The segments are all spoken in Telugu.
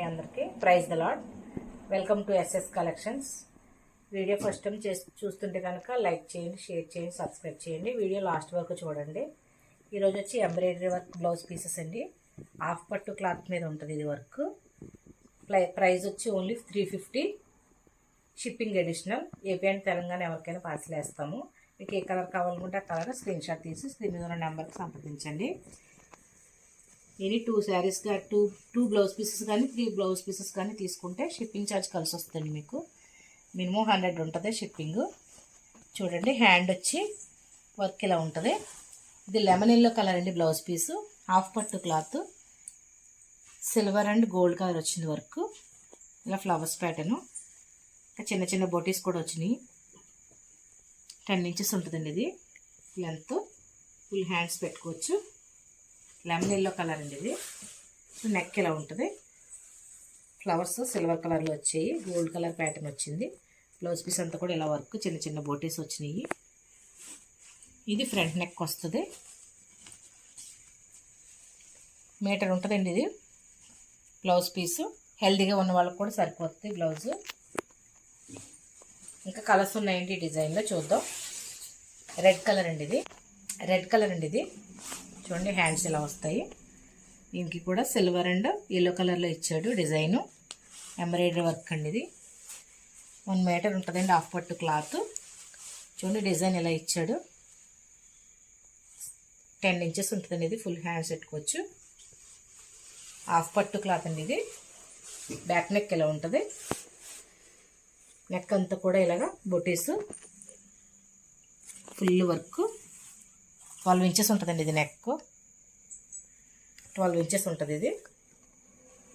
అందరికీ praise the Lord. Welcome to SS collections. Video first time చూస్తుంటే కనుక లైక్ చేయండి, షేర్ చేయండి, సబ్స్క్రైబ్ చేయండి. వీడియో లాస్ట్ వరకు చూడండి. ఈరోజు వచ్చి ఎంబ్రాయిడరీ వర్క్ బ్లౌజ్ పీసెస్ అండి. హాఫ్ పట్టు క్లాత్ మీద ఉంటుంది ఇది వర్క్. ప్రైస్ వచ్చి only 350. Shipping additional. AP and Telangana ఎవరికైనా పార్సిల్ వేస్తాము. మీకు ఏ కలర్ కావాలనుకుంటే ఆ కలర్ స్క్రీన్ షాట్ తీసి స్క్రీన్ మీద ఉన్న నెంబర్కి సంప్రదించండి. Any 2 saris two blouse pieces కానీ 3 బ్లౌజ్ పీసెస్ కానీ తీసుకుంటే షిప్పింగ్ ఛార్జ్ కలిసి వస్తుంది. మీకు మినిమం 100 ఉంటుంది షిప్పింగ్. చూడండి, హ్యాండ్ వచ్చి వర్క్ ఇలా ఉంటుంది. ఇది లెమన్ ఎల్లో కలర్ అండి. బ్లౌజ్ పీసు హాఫ్ పట్టు cloth, silver and gold colour వచ్చింది వర్క్. ఇలా ఫ్లవర్స్ ప్యాటర్ను, ఇంకా చిన్న చిన్న బొటీస్ కూడా వచ్చినాయి. 10 ఇంచెస్ ఉంటుందండి ఇది లెంత్. ఫుల్ హ్యాండ్స్ పెట్టుకోవచ్చు. లెమన్ ఎల్లో కలర్ అండి ఇది. నెక్ ఇలా ఉంటుంది. ఫ్లవర్స్ సిల్వర్ కలర్లో వచ్చాయి, గోల్డ్ కలర్ ప్యాటర్న్ వచ్చింది. బ్లౌజ్ పీస్ అంతా కూడా ఇలా వర్క్ చిన్న చిన్న బోటీస్ వచ్చినాయి. ఇది ఫ్రంట్ నెక్ వస్తుంది. మీటర్ ఉంటుందండి ఇది బ్లౌజ్ పీసు. హెల్దీగా ఉన్న వాళ్ళకి కూడా సరిపోతుంది బ్లౌజు. ఇంకా కలర్స్ ఉన్నాయండి డిజైన్లో, చూద్దాం. రెడ్ కలర్ అండి ఇది. రెడ్ కలర్ అండి ఇది. చూడండి, హ్యాండ్స్ ఇలా వస్తాయి. దీనికి కూడా సిల్వర్ అండ్ ఎల్లో కలర్లో ఇచ్చాడు డిజైను. ఎంబ్రాయిడరీ వర్క్ అండి ఇది. 1 మీటర్ ఉంటుందండి హాఫ్ పట్టు క్లాత్. చూడండి, డిజైన్ ఇలా ఇచ్చాడు. 10 ఇంచెస్ ఉంటుందండి ఇది. ఫుల్ హ్యాండ్స్ పెట్టుకోవచ్చు. హాఫ్ పట్టు క్లాత్ అండి ఇది. బ్యాక్ నెక్ ఇలా ఉంటుంది. నెక్ అంతా కూడా ఇలాగా బొటీస్, ఫుల్ వర్క్. 12 ఇంచెస్ ఉంటుందండి ఇది. నెక్ 12 ఇంచెస్ ఉంటుంది ఇది.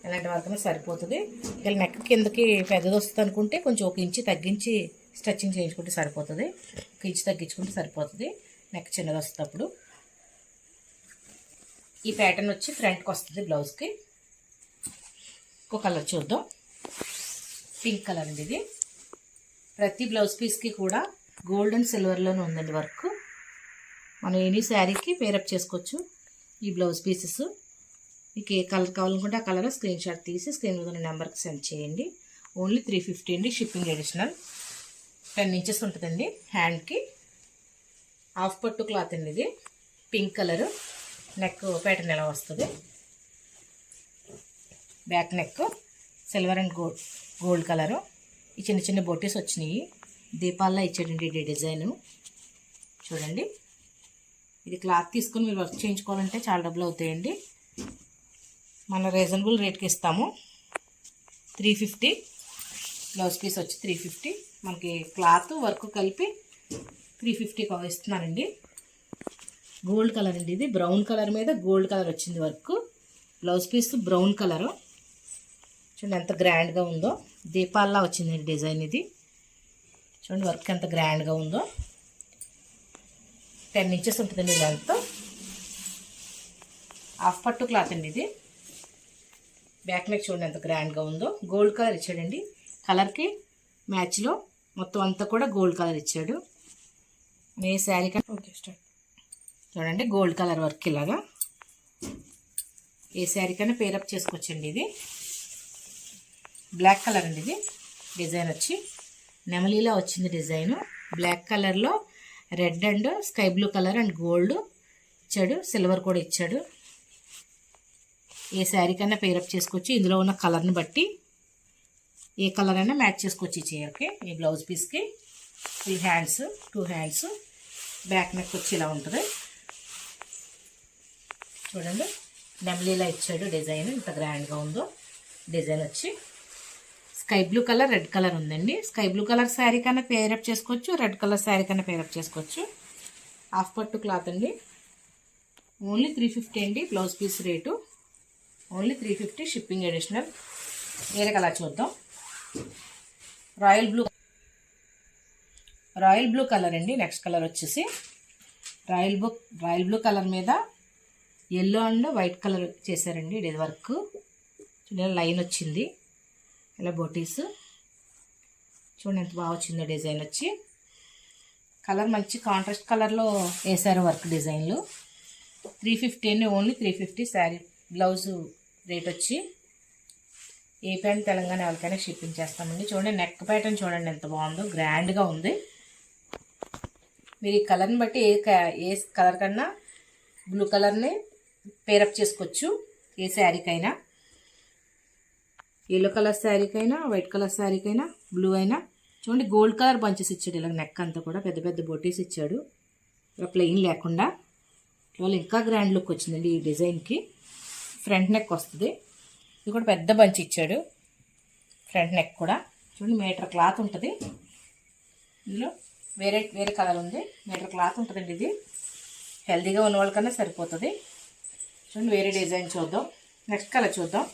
ఇలాంటి వరకు సరిపోతుంది. ఇలా నెక్ కిందకి పెద్దది వస్తుంది అనుకుంటే కొంచెం 1 ఇంచు తగ్గించి స్టిచ్చింగ్ చేయించుకుంటే సరిపోతుంది. 1 ఇంచు తగ్గించుకుంటే సరిపోతుంది. నెక్ చిన్నది వస్తుంది అప్పుడు. ఈ ప్యాటర్న్ వచ్చి ఫ్రంట్కి వస్తుంది బ్లౌజ్కి. ఇంకో కలర్ చూద్దాం. పింక్ కలర్ అండి ఇది. ప్రతి బ్లౌజ్ పీస్కి కూడా గోల్డ్ అండ్ సిల్వర్లోనే ఉందండి వర్క్. మనం ఎనీ శారీకి పేరప్ చేసుకోవచ్చు ఈ బ్లౌజ్ పీసెస్. మీకు ఏ కలర్ కావాలనుకుంటే ఆ కలర్ స్క్రీన్ షాట్ తీసి స్క్రీన్ మీద ఉన్న నెంబర్కి సెండ్ చేయండి. ఓన్లీ 350 అండి. Shipping additional. 10 ఇంచెస్ ఉంటుందండి హ్యాండ్కి. హాఫ్ పట్టు క్లాత్ అండి ఇది. Pink colour. నెక్ ప్యాటర్న్ ఎలా వస్తుంది. Back neck silver and gold colour. ఈ చిన్న చిన్న బొటీస్ వచ్చినాయి. దీపాల్లో ఇచ్చాడండి ఈ డిజైను. చూడండి, ఇది క్లాత్ తీసుకుని మీరు వర్క్ చేయించుకోవాలంటే చాలా డబ్బులు అవుతాయండి. మన రీజనబుల్ రేట్కి ఇస్తాము. 350. బ్లౌజ్ పీస్ వచ్చి 350. మనకి క్లాత్ వర్క్ కలిపి 350 ఇస్తున్నానండి. గోల్డ్ కలర్ అండి ఇది. బ్రౌన్ కలర్ మీద గోల్డ్ కలర్ వచ్చింది work. Blouse piece brown colour. చూడండి ఎంత గ్రాండ్గా ఉందో. దీపాల్లా వచ్చిందండి డిజైన్ ఇది. చూడండి వర్క్ ఎంత గ్రాండ్గా ఉందో. 10 ఇంచెస్ ఉంటుందండి లెంత్. హాఫ్ పట్టు క్లాత్ అండి ఇది. బ్యాక్ నెక్ చూడండి ఎంత గ్రాండ్గా ఉందో. గోల్డ్ కలర్ ఇచ్చాడండి. కలర్కి మ్యాచ్లో మొత్తం అంతా కూడా గోల్డ్ కలర్ ఇచ్చాడు. ఏ శారీ కన్నా ఓకే స్టార్ట్. చూడండి, గోల్డ్ కలర్ వర్క్ ఇలాగా ఏ శారీ కన్నా పేరప్ చేసుకోవచ్చండి. ఇది బ్లాక్ కలర్ అండి ఇది. డిజైన్ వచ్చి నెమలీలా వచ్చింది డిజైను. బ్లాక్ కలర్లో red and sky blue colour and gold ఇచ్చాడు. సిల్వర్ కూడా ఇచ్చాడు. ఏ శారీ కన్నా పేరప్ చేసుకోవచ్చు. ఇందులో ఉన్న కలర్ని బట్టి ఏ కలర్ అయినా మ్యాచ్ చేసుకోవచ్చు ఈ చీరకి. ఈ బ్లౌజ్ పీస్కి full hands, 2 hands. Back neck వచ్చి ఇలా ఉంటుంది. చూడండి, నెమలీలా ఇచ్చాడు డిజైన్. ఇంత గ్రాండ్గా ఉందో డిజైన్ వచ్చి. Sky blue colour, red colour ఉందండి. స్కై బ్లూ కలర్ శారీ కన్నా పేరప్ చేసుకోవచ్చు. రెడ్ కలర్ శారీ కన్నా పేరప్ చేసుకోవచ్చు. హాఫ్ పట్టు క్లాత్ అండి. ఓన్లీ 350 అండి blouse piece rate. Only 350. Shipping additional. వేరే కలర్ చూద్దాం. రాయల్ బ్లూ కలర్ అండి. నెక్స్ట్ కలర్ వచ్చేసి రాయల్ బ్లూ కలర్ మీద ఎల్లో అండ్ వైట్ కలర్ చేశారండి. ఇది వర్క్ చూడండి, లైన్ వచ్చింది. ఇలా బొటీస్ చూడండి ఎంత బాగా వచ్చిందో డిజైన్ వచ్చి. కలర్ మంచి కాంట్రాస్ట్ కలర్లో వేసారు వర్క్ డిజైన్లు. 350 అండి. ఓన్లీ 350 శారీ. బ్లౌజు రేట్ వచ్చి ఏపీ అండ్ తెలంగాణ ఎవరికైనా షిప్పింగ్ చేస్తామండి. చూడండి నెక్ ప్యాటర్న్ చూడండి ఎంత బాగుందో, గ్రాండ్గా ఉంది. మీరు ఈ కలర్ని బట్టి ఏ కలర్ కన్నా బ్లూ కలర్ని పేరప్ చేసుకోవచ్చు. ఏ శారీకైనా, ఎల్లో కలర్ శారీకైనా, వైట్ కలర్ శారీకైనా, బ్లూ అయినా. చూడండి గోల్డ్ కలర్ బంచెస్ ఇచ్చాడు. ఇలా నెక్ అంతా కూడా పెద్ద పెద్ద బొటీస్ ఇచ్చాడు, ఇలా ప్లెయిన్ లేకుండా. ఇవాళ ఇంకా గ్రాండ్ లుక్ వచ్చిందండి ఈ డిజైన్కి. ఫ్రంట్ నెక్ వస్తుంది. ఇది కూడా పెద్ద బంచ్ ఇచ్చాడు. ఫ్రంట్ నెక్ కూడా చూడండి మీటర్ క్లాత్ ఉంటుంది. ఇందులో వేరే వేరే కలర్ ఉంది, మీటర్ క్లాత్ ఉంటుందండి. ఇది హెల్తీగా ఉన్న వాళ్ళకన్నా సరిపోతుంది. చూడండి వేరే డిజైన్ చూద్దాం. నెక్స్ట్ కలర్ చూద్దాం.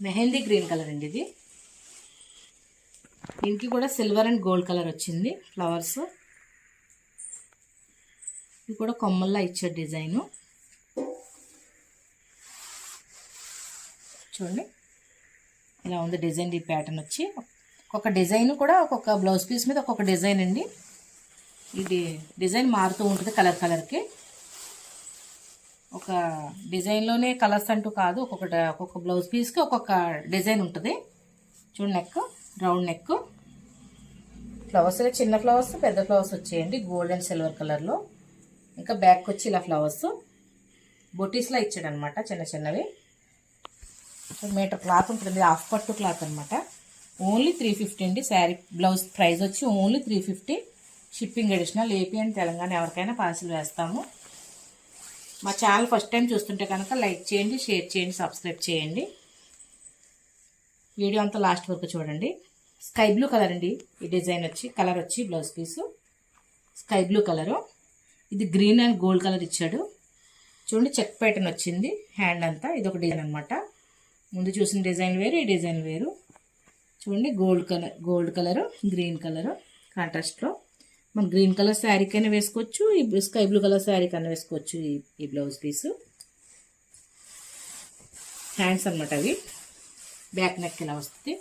మెహందీ గ్రీన్ కలర్ అండి ఇది. దీనికి కూడా సిల్వర్ అండ్ గోల్డ్ కలర్ వచ్చింది ఫ్లవర్స్. ఇది కూడా కొమ్మల్లా ఇచ్చాడు డిజైను. చూడండి ఇలా ఉంది డిజైన్. ఈ ప్యాటర్న్ వచ్చి ఒక్కొక్క డిజైన్ కూడా ఒక్కొక్క బ్లౌజ్ పీస్ మీద ఒక్కొక్క డిజైన్ అండి. ఇది డిజైన్ మారుతూ ఉంటుంది కలర్ కలర్కి. ఒక డిజైన్లోనే కలర్స్ అంటూ కాదు, ఒక్కొక్క బ్లౌజ్ పీస్కి ఒక్కొక్క డిజైన్ ఉంటుంది. చూడండి నెక్, రౌండ్ నెక్, ఫ్లవర్స్ చిన్న ఫ్లవర్స్ పెద్ద ఫ్లవర్స్ వచ్చేయండి గోల్డ్ అండ్ సిల్వర్ కలర్లో. ఇంకా బ్యాక్ వచ్చి ఇలా ఫ్లవర్స్ బొటీస్లా ఇచ్చాడు అనమాట, చిన్న చిన్నవి. మీటర్ క్లాత్ ఉంటుంది, హాఫ్ పట్టు క్లాత్ అనమాట. ఓన్లీ 350 అండి శారీ. బ్లౌజ్ ప్రైస్ వచ్చి only 350. Shipping additional. AP and Telangana ఎవరికైనా పార్సిల్ వేస్తాము. మా ఛానల్ ఫస్ట్ టైం చూస్తుంటే కనుక లైక్ చేయండి, షేర్ చేయండి, సబ్స్క్రైబ్ చేయండి. వీడియో అంతా లాస్ట్ వరకు చూడండి. స్కై బ్లూ కలర్ అండి ఈ డిజైన్ వచ్చి. కలర్ వచ్చి blouse piece sky blue colour. ఇది గ్రీన్ అండ్ గోల్డ్ కలర్ ఇచ్చాడు. చూడండి చెక్ ప్యాటర్న్ వచ్చింది హ్యాండ్ అంతా. ఇది ఒక డిజైన్ అనమాట. ముందు చూసిన డిజైన్ వేరు, ఈ డిజైన్ వేరు. చూడండి గోల్డ్ కలరు, గ్రీన్ కలరు కాంట్రాస్ట్లో. మనం గ్రీన్ కలర్ శారీకైనా వేసుకోవచ్చు, ఈ స్కై బ్లూ కలర్ శారీకైనా వేసుకోవచ్చు. ఈ బ్లౌజ్ పీసు హ్యాండ్స్ అనమాట అవి. బ్యాక్ నెక్ ఇలా వస్తుంది.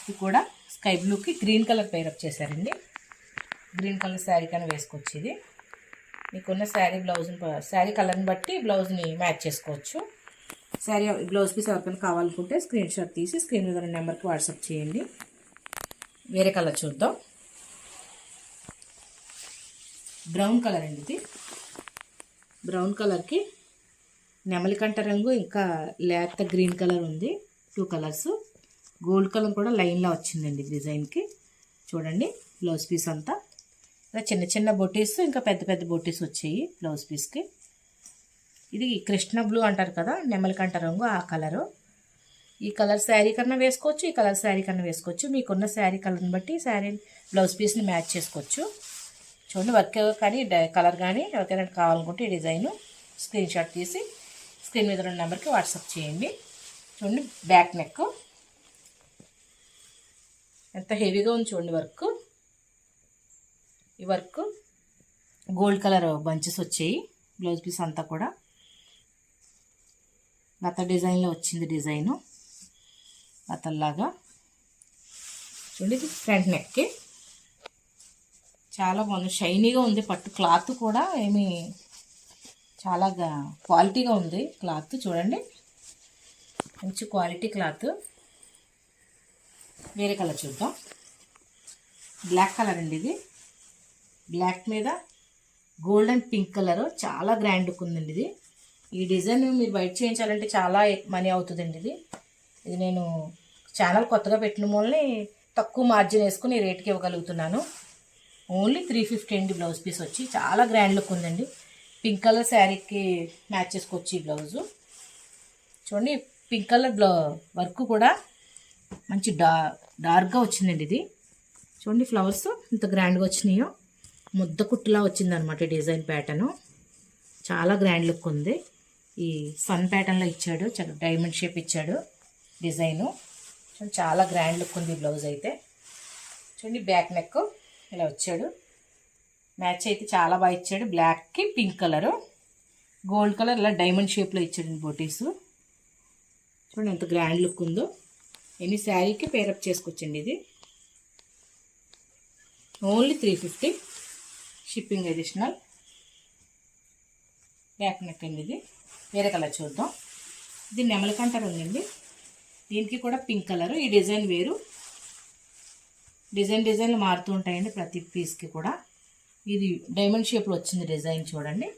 ఇది కూడా స్కై బ్లూకి గ్రీన్ కలర్ పేరప్ చేశారండి. గ్రీన్ కలర్ శారీకైనా వేసుకోవచ్చు. ఇది మీకున్న శారీ కలర్ని బట్టి బ్లౌజ్ని మ్యాచ్ చేసుకోవచ్చు. శారీ బ్లౌజ్ పీస్ ఎవరికైనా కావాలనుకుంటే స్క్రీన్ షాట్ తీసి స్క్రీన్ మీద ఉన్న నెంబర్కి వాట్సాప్ చేయండి. వేరే కలర్ చూద్దాం. బ్రౌన్ కలర్ అండి ఇది. బ్రౌన్ కలర్కి నెమలికంఠ రంగు ఇంకా లేత గ్రీన్ కలర్ ఉంది. 2 కలర్స్. గోల్డ్ కలర్ కూడా లైన్లా వచ్చిందండి డిజైన్కి. చూడండి బ్లౌజ్ పీస్ అంతా ఇలా చిన్న చిన్న బొటీస్ ఇంకా పెద్ద పెద్ద బొటీస్ వచ్చాయి బ్లౌజ్ పీస్కి. ఇది కృష్ణ బ్లూ అంటారు కదా, నెమలికంఠ రంగు, ఆ కలరు. ఈ కలర్ శారీ కన్నా వేసుకోవచ్చు, ఈ కలర్ శారీ కన్నా వేసుకోవచ్చు. మీకున్న శారీ కలర్ని బట్టి శారీ బ్లౌజ్ పీస్ని మ్యాచ్ చేసుకోవచ్చు. చూడండి వర్క్ కానీ కలర్ కానీ ఎవరికైనా కావాలనుకుంటే ఈ డిజైన్ స్క్రీన్ షాట్ తీసి స్క్రీన్ మీద ఉన్న నెంబర్కి వాట్సాప్ చేయండి. చూడండి బ్యాక్ నెక్ ఎంత హెవీగా ఉంది చూడండి వర్క్. ఈ వర్క్ గోల్డ్ కలర్ బంచెస్ వచ్చాయి బ్లౌజ్ పీస్ అంతా కూడా. లత డిజైన్లో వచ్చింది డిజైను, లతల్లాగా. చూడండి ఇది ఫ్రంట్ నెక్కి చాలా బాగుంది, షైనీగా ఉంది. పట్టు క్లాత్ కూడా ఏమి చాలా క్వాలిటీగా ఉంది క్లాత్. చూడండి మంచి క్వాలిటీ క్లాత్. వేరే కలర్ చూద్దాం. బ్లాక్ కలర్ అండి ఇది. బ్లాక్ మీద గోల్డ్ అండ్ పింక్ కలర్ చాలా గ్రాండ్ లుక్ ఉందండి ఇది. ఈ డిజైన్ మీరు బయట చేయించాలంటే చాలా మనీ అవుతుందండి. ఇది నేను ఛానల్ కొత్తగా పెట్టిన మూలని తక్కువ మార్జిన్ వేసుకుని రేట్కి ఇవ్వగలుగుతున్నాను. ఓన్లీ 350 అండి బ్లౌజ్ పీస్ వచ్చి. చాలా గ్రాండ్ లుక్ ఉందండి. పింక్ కలర్ శారీకి మ్యాచ్ చేసుకోవచ్చు ఈ బ్లౌజు. చూడండి పింక్ కలర్ వర్క్ కూడా మంచి డార్క్గా వచ్చిందండి ఇది. చూడండి ఫ్లవర్స్ ఇంత గ్రాండ్గా వచ్చినాయో. ముద్ద కుట్టులా వచ్చిందనమాట డిజైన్ ప్యాటర్ను. చాలా గ్రాండ్ లుక్ ఉంది. ఈ సన్ ప్యాటర్న్లో ఇచ్చాడు, డైమండ్ షేప్ ఇచ్చాడు డిజైను. చూడండి చాలా గ్రాండ్ లుక్ ఉంది బ్లౌజ్ అయితే. చూడండి బ్యాక్ నెక్ ఇలా వచ్చాడు. మ్యాచ్ అయితే చాలా బాగా ఇచ్చాడు. బ్లాక్కి పింక్ కలరు, గోల్డ్ కలర్ ఇలా డైమండ్ షేప్లో ఇచ్చాడు బోటీసు. చూడండి ఎంత గ్రాండ్ లుక్ ఉందో. ఎనీ శారీకి పేరప్ చేసుకోవచ్చండి ఇది. Only 350 shipping additional. Back neck అండి ఇది. వేరే కలర్ చూద్దాం. ఇది నెమలికంఠ ఉందండి. దీనికి కూడా పింక్ కలర్. ఈ డిజైన్ వేరు, డిజైన్లు మారుతూ ఉంటాయండి ప్రతి పీస్కి కూడా. ఇది డైమండ్ షేప్లో వచ్చింది డిజైన్ చూడండి.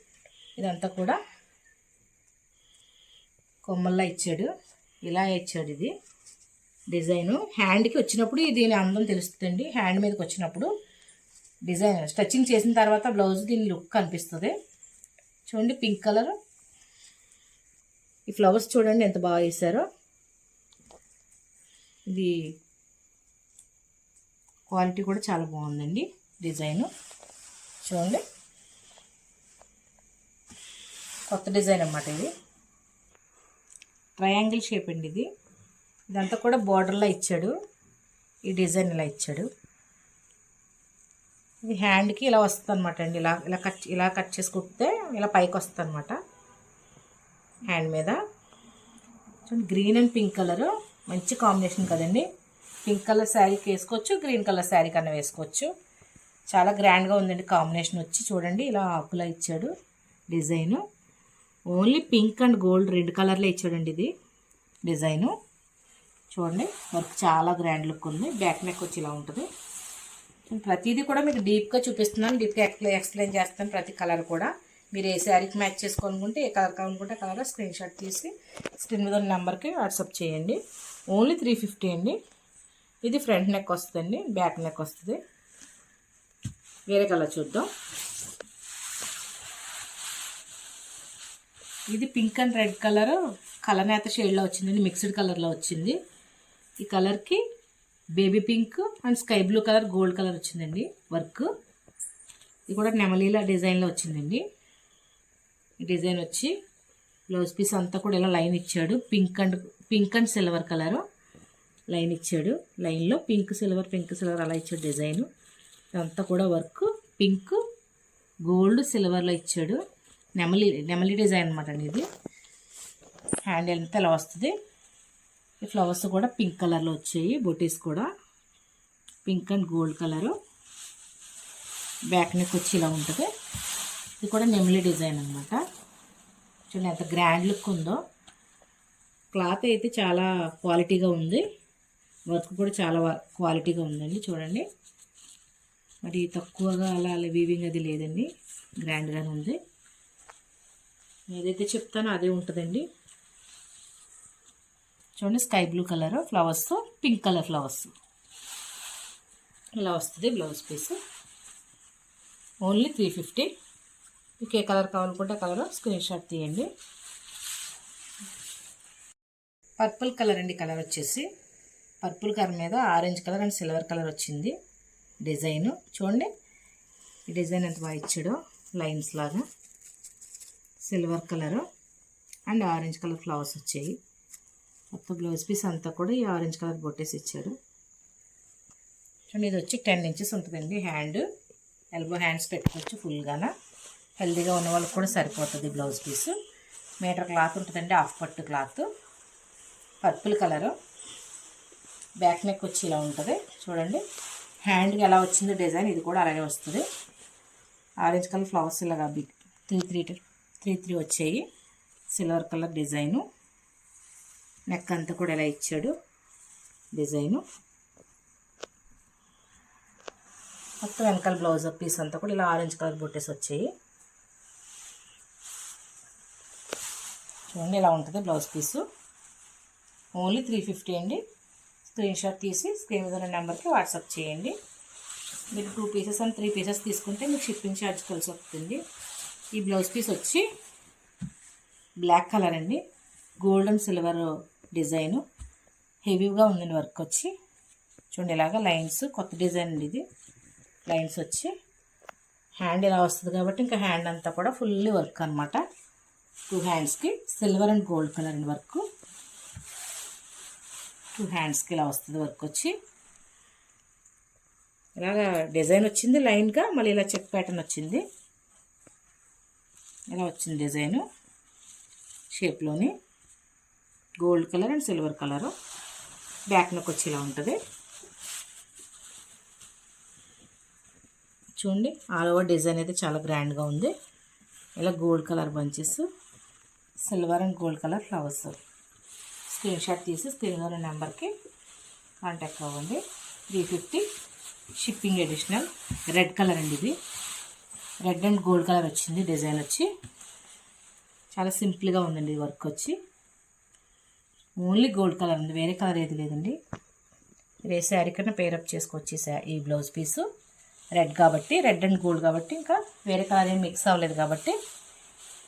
ఇదంతా కూడా కొమ్మల్లా ఇచ్చాడు, ఇలా ఇచ్చాడు. ఇది డిజైను హ్యాండ్కి వచ్చినప్పుడు దీని అందం తెలుస్తుందండి. హ్యాండ్ మీదకి వచ్చినప్పుడు డిజైన్ స్టిచ్చింగ్ చేసిన తర్వాత బ్లౌజ్ దీని లుక్ కనిపిస్తుంది. చూడండి పింక్ కలర్. ఈ ఫ్లవర్స్ చూడండి ఎంత బాగా వేసారో. ఇది క్వాలిటీ కూడా చాలా బాగుందండి. డిజైను చూడండి, కొత్త డిజైన్ అన్నమాట. ఇది ట్రయాంగిల్ షేప్ అండి. ఇదంతా కూడా బార్డర్లా ఇచ్చాడు. ఈ డిజైన్ ఇలా ఇచ్చాడు. ఇది హ్యాండ్కి ఇలా వస్తుంది అనమాట అండి. ఇలా కట్ చేసి కుడితే ఇలా పైకి వస్తుంది అనమాట హ్యాండ్ మీద. చూడండి గ్రీన్ అండ్ పింక్ కలర్ మంచి కాంబినేషన్ కదండి. పింక్ కలర్ శారీకి వేసుకోవచ్చు, గ్రీన్ కలర్ శారీ కన్నా వేసుకోవచ్చు. చాలా గ్రాండ్గా ఉందండి కాంబినేషన్ వచ్చి. చూడండి ఇలా ఆకులా ఇచ్చాడు design. Only pink and gold 2 కలర్లే ఇచ్చాడండి ఇది డిజైను. చూడండి వర్క్ చాలా గ్రాండ్ లుక్ ఉంది. బ్యాక్ నెక్ వచ్చి ఇలా ఉంటుంది. ప్రతిదీ కూడా మీకు డీప్గా చూపిస్తున్నాను, డీప్గా ఎక్స్ప్లెయిన్ చేస్తాను ప్రతి కలర్ కూడా. మీరు ఏ శారీకి మ్యాచ్ చేసుకోవాలనుకుంటే, ఏ కలర్ కావాలనుకుంటే కలర్ స్క్రీన్ షాట్ తీసి స్క్రీన్ మీద ఉన్న నెంబర్కి వాట్సాప్ చేయండి. ఓన్లీ 350 అండి. ఇది ఫ్రంట్ నెక్ వస్తుందండి, బ్యాక్ నెక్ వస్తుంది. వేరే కలర్ చూద్దాం. ఇది పింక్ అండ్ రెడ్ కలర్ కలనేత షేడ్లో వచ్చిందండి, మిక్స్డ్ కలర్లో వచ్చింది. ఈ కలర్కి baby pink and sky blue colour, gold colour వచ్చిందండి వర్క్. ఇది కూడా నెమలీల డిజైన్లో వచ్చిందండి. ఈ డిజైన్ వచ్చి బ్లౌజ్ పీస్ అంతా కూడా ఇలా లైన్ ఇచ్చాడు. Pink and silver colour line ఇచ్చాడు. లైన్లో పింక్ సిల్వర్ అలా ఇచ్చాడు డిజైను. ఇదంతా కూడా వర్క్ పింక్ గోల్డ్ సిల్వర్లో ఇచ్చాడు. నెమలి డిజైన్ అనమాట అండి ఇది. హ్యాండిల్ అంతా ఇలా వస్తుంది. ఈ ఫ్లవర్స్ కూడా పింక్ కలర్లో వచ్చాయి. బొటీస్ కూడా pink and gold colour. Back neck వచ్చి ఇలా ఉంటుంది. ఇది కూడా నెమలి డిజైన్ అనమాట. చూడండి ఎంత గ్రాండ్ లుక్ ఉందో. క్లాత్ అయితే చాలా క్వాలిటీగా ఉంది. వర్క్ కూడా చాలా క్వాలిటీగా ఉందండి. చూడండి మరి తక్కువగా అలా వీవింగ్ అది లేదండి, గ్రాండ్గానే ఉంది. ఏదైతే చెప్తానో అదే ఉంటుందండి. చూడండి sky blue colour flowers, pink colour flowers ఇలా వస్తుంది బ్లౌజ్ పీస్. ఓన్లీ 350. మీకు ఏ కలర్ కావాలనుకుంటే కలర్ స్క్రీన్ షాట్ తీయండి. పర్పుల్ కలర్ అండి. కలర్ వచ్చేసి పర్పుల్ కలర్ మీద orange colour and silver colour వచ్చింది డిజైను. చూడండి ఈ డిజైన్ ఎంత బాగా ఇచ్చాడో, లైన్స్ లాగా silver colour and orange colour flowers వచ్చాయి. మొత్తం బ్లౌజ్ పీస్ అంతా కూడా ఈ ఆరెంజ్ కలర్ బొట్టేసి ఇచ్చాడు. చూడండి ఇది వచ్చి 10 ఇంచెస్ ఉంటుందండి హ్యాండ్. ఎల్బో హ్యాండ్స్ పెట్టుకోవచ్చు ఫుల్గాన. హెల్దీగా ఉన్న వాళ్ళకి కూడా సరిపోతుంది బ్లౌజ్ పీసు. మీటర్ క్లాత్ ఉంటుందండి, హాఫ్ పట్టు cloth. Purple colour. Back neck వచ్చి ఇలా ఉంటుంది. చూడండి హ్యాండ్కి ఎలా వచ్చిందో డిజైన్, ఇది కూడా అలాగే వస్తుంది. ఆరెంజ్ కలర్ ఫ్లవర్స్ ఇలాగా బిగ్ 3 వచ్చాయి. Silver colour design. నెక్ అంతా కూడా ఇలా ఇచ్చాడు డిజైను. మొత్తం వెనకాల బ్లౌజ్ పీస్ అంతా కూడా ఇలా ఆరెంజ్ కలర్ బొట్టేసి వచ్చాయి. చూడండి ఇలా ఉంటుంది బ్లౌజ్ పీసు. ఓన్లీ 350 అండి. స్క్రీన్ షాట్ తీసి స్క్రీన్ మీద ఉన్న నెంబర్కి వాట్సాప్ చేయండి. మీరు 2 పీసెస్ అండ్ 3 పీసెస్ తీసుకుంటే మీకు షిప్పింగ్ ఛార్జ్ కలిసి వస్తుంది. ఈ బ్లౌజ్ పీస్ వచ్చి బ్లాక్ కలర్ అండి, గోల్డ్ అండ్ సిల్వర్ డిజైను. హెవీగా ఉందండి వర్క్ వచ్చి. చూడండి ఇలాగా లైన్స్, కొత్త డిజైన్ అండి ఇది. లైన్స్ వచ్చి హ్యాండ్ ఇలా వస్తుంది కాబట్టి ఇంకా హ్యాండ్ అంతా కూడా ఫుల్లీ వర్క్ అనమాట. 2 హ్యాండ్స్కి సిల్వర్ అండ్ గోల్డ్ కలర్ అండి వర్క్. 2 హ్యాండ్స్కి ఇలా వస్తుంది వర్క్ వచ్చి. ఇలాగా డిజైన్ వచ్చింది లైన్గా, మళ్ళీ ఇలా చెక్ ప్యాటర్న్ వచ్చింది. ఇలా వచ్చింది డిజైను షేప్లోని. Gold colour and silver colour. Back neck వచ్చి ఇలా ఉంటుంది. చూడండి ఆల్ ఓవర్ డిజైన్ అయితే చాలా గ్రాండ్గా ఉంది. ఇలా gold colour bunches, silver and gold colour flowers. Screen shot తీసి స్క్రీన్ మీద నెంబర్కి కాంటాక్ట్ అవ్వండి. 350 షిప్పింగ్ అడిషనల్. రెడ్ కలర్ అండి, ఇది రెడ్ అండ్ గోల్డ్ కలర్ వచ్చింది. డిజైన్ వచ్చి చాలా సింపుల్గా ఉందండి. వర్క్ వచ్చి ఓన్లీ గోల్డ్ కలర్ ఉంది, వేరే కలర్ ఏది లేదండి. ఏ శారీ కన్నా పేరప్ చేసుకోవచ్చు ఈ బ్లౌజ్ పీసు. రెడ్ కాబట్టి, రెడ్ అండ్ గోల్డ్ కాబట్టి ఇంకా వేరే కలర్ ఏం మిక్స్ అవ్వలేదు కాబట్టి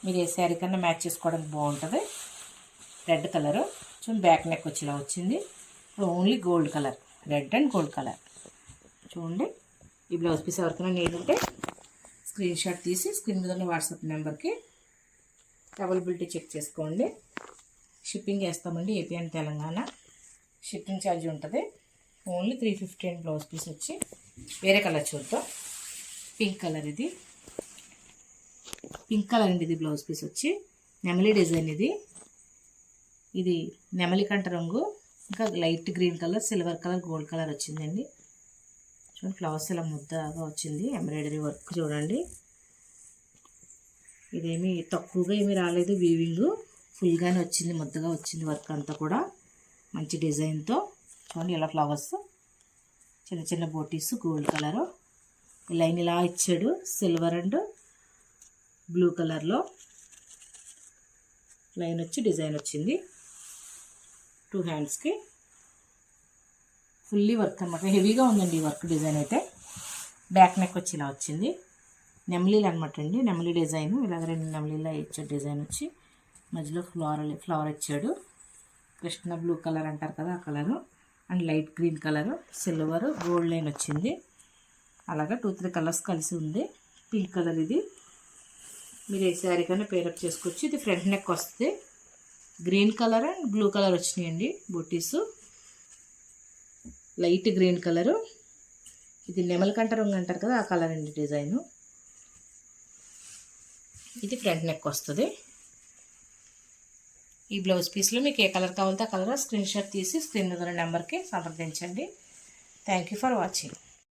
మీరు ఏ శారీ కన్నా మ్యాచ్ చేసుకోవడానికి బాగుంటుంది. రెడ్ కలరు చూడండి, బ్యాక్ నెక్ వచ్చేలా వచ్చింది. ఇప్పుడు only gold colour, red and gold colour. చూడండి, ఈ బ్లౌజ్ పీస్ ఎవరికైనా నీడ్ ఉంటే స్క్రీన్ షాట్ తీసి స్క్రీన్ మీద ఉన్న వాట్సాప్ నెంబర్కి అవైలబిలిటీ చెక్ చేసుకోండి. షిప్పింగ్ చేస్తామండి, AP and Telangana. Shipping charge ఉంటుంది. ఓన్లీ 350 అండ్ బ్లౌజ్ పీస్ వచ్చి వేరే కలర్ చూద్దాం. పింక్ కలర్, ఇది పింక్ కలర్ అండి. ఇది బ్లౌజ్ పీస్ వచ్చి నెమలి డిజైన్. ఇది నెమలి కంట రంగు, ఇంకా light green colour, silver colour, gold colour వచ్చిందండి. చూడండి, ఫ్లవర్స్ ఇలా ముద్దగా వచ్చింది. ఎంబ్రాయిడరీ వర్క్ చూడండి, ఇదేమి తక్కువగా ఏమీ రాలేదు. వీవింగ్ ఫుల్గానే వచ్చింది, ముద్దగా వచ్చింది. వర్క్ అంతా కూడా మంచి డిజైన్తో. చూడండి, ఇలా ఫ్లవర్స్, చిన్న చిన్న బోటీస్, గోల్డ్ కలరు. లైన్ ఇలా ఇచ్చాడు, సిల్వర్ అండ్ బ్లూ కలర్లో లైన్ వచ్చి డిజైన్ వచ్చింది. 2 హ్యాండ్స్కి ఫుల్లీ వర్క్ అనమాట. హెవీగా ఉందండి ఈ వర్క్. డిజైన్ అయితే బ్యాక్ నెక్ వచ్చి ఇలా వచ్చింది. నెమలీలు అనమాట అండి, నెమలి డిజైన్. ఇలాగ 2 నెమలీలా ఇచ్చాడు డిజైన్ వచ్చి. మధ్యలో ఫ్లవర్ ఇచ్చాడు. కృష్ణ బ్లూ కలర్ అంటారు కదా, ఆ colour. And light green colour, silver, gold line వచ్చింది. అలాగా 2-3 కలర్స్ కలిసి ఉంది. పింక్ కలర్, ఇది మీరు ఏ శారీ కన్నా పేరప్ చేసుకోవచ్చు. ఇది ఫ్రంట్ నెక్ వస్తుంది. Green colour and blue colour వచ్చినాయండి బొట్టీసు. లైట్ గ్రీన్ కలరు, ఇది నెమలికంట రంగు అంటారు కదా, ఆ కలర్ అండి డిజైను. ఇది ఫ్రంట్ నెక్ వస్తుంది. ఈ బ్లౌజ్ పీస్లో మీకు ఏ కలర్ కావాలంటే ఆ కలర్ స్క్రీన్ షాట్ తీసి స్క్రీన్ మీద నెంబర్కి సంప్రదించండి. Thank you for watching.